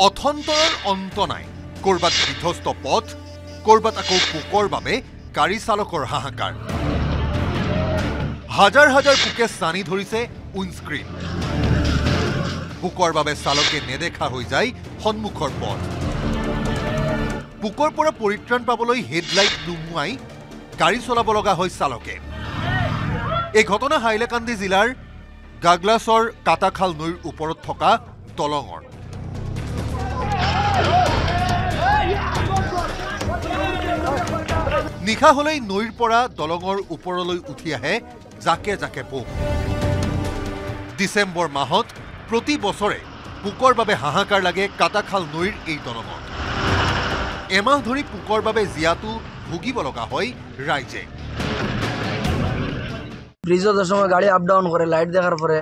অথন্তৰৰ অন্ত নাই। কৰবাত বিধ্বস্ত পথ, কৰবাত আকৌ পোকৰ বাবে গাড়ী চালকৰ হাহাকাৰ। হাজাৰ হাজাৰ পোকে চানি ধৰিছে উইণ্ডস্ক্ৰীন। পোকৰ বাবে চালকে নেদেখা হৈ যায় সন্মুখৰ পথ। পোকৰ পৰা পৰিত্ৰাণ পাবলৈ হেডলাইট নুমুৱাই গাড়ী চলাব লগা হয় চালকে। এই ঘটনা হাইলাকান্দি জিলাৰ গাগলাছৰ কাটাখাল নৈৰ ওপৰত থকা দলঙৰ। নিশা হলেই নৈৰ পৰা দলঙৰ ওপৰলৈ উঠি আহে জাকে জাকে পোক। ডিচেম্বৰ মাহত প্ৰতি বছৰে পোকৰ বাবে হাহাকাৰ লাগে কাটাখাল নৈৰ এই দলঙত। এমাহ ধৰি পোকৰ বাবে জিয়াটো ভুগিব লগা হয় ৰাইজে। ব্রিজের সময় গাড়ি আপ ডাউন করে লাইট দেখার পরে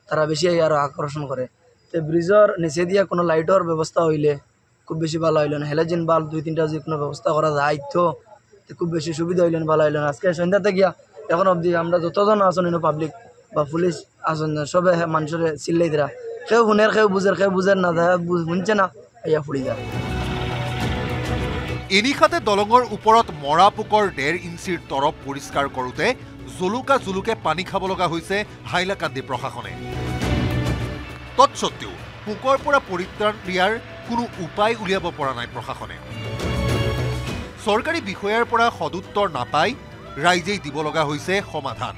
তারা বেশি আরো আকর্ষণ করে। তো ব্রিজের নিচে দিয়ে কোনো লাইটের ব্যবস্থা হইলে খুব বেশি ভালো হইল না। হ্যালোজেন বাল্ব 2-3টা যদি কোনো ব্যবস্থা করা যায় তো খুব বেশি সুবিধা হইলেন, ভালো হইল না। আজকে সন্ধ্যাতে গিয়া এখন অবধি আমরা যতজন আসন পাবলিক বা পুলিশ আসন সবে মানুষের চিল্লাই দিরা, কেউ শুনের কেউ বুঝের না, শুনছে না, ইয়া ফুড়ি যায়। এনিশাতে দলঙৰ ওপৰত মৰা পোকৰ 1.5 ইঞ্চিৰ তৰপ পৰিষ্কাৰ কৰোঁতে জুলুকে পানী খাব লগা হৈছে হাইলাকান্দি প্ৰশাসনে। তৎসত্ত্বেও পোকৰ পৰা পৰিত্ৰাণ দিয়াৰ কোনো উপায় উলিয়াব পৰা নাই প্ৰশাসনে। চৰকাৰী বিষয়াৰ পৰা সদুত্তৰ নাপাই ৰাইজেই দিব লগা হৈছে সমাধান।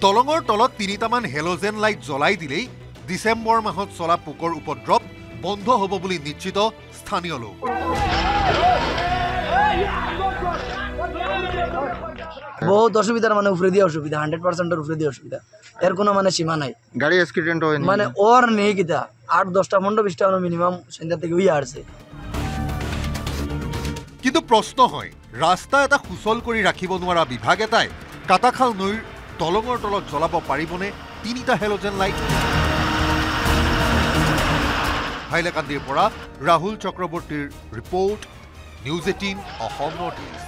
দলঙৰ তলত 3টামান হেলোজেন লাইট জ্বলাই দিলেই ডিচেম্বৰ মাহত চলা পোকৰ উপদ্ৰৱ বন্ধ হ'ব বুলি নিশ্চিত স্থানীয় লোক। বহুত অসুবিধার মানে উপরে দিয়ে অসুবিধা, 100%-এর উপরে দিয়ে অসুবিধা। এর কোনো মানে সীমা নাই। গাড়ি অ্যাক্সিডেন্ট হয় মানে ওর নেই কিতা 8-10টা 15-20টা মিনিমাম সন্ধ্যা থেকে উই আসছে। কিন্তু প্ৰশ্ন হয়, ৰাস্তা এটা সুচল কৰি ৰাখিব নোৱাৰা বিভাগ এটাই কাটাখাল নৈৰ দলঙৰ তলত জ্বলাব পাৰিবনে 3টা হেলোজেন লাইট? হাইলাকান্দিৰ পৰা ৰাহুল চক্ৰৱৰ্তীৰ report, news 18 Assam north east.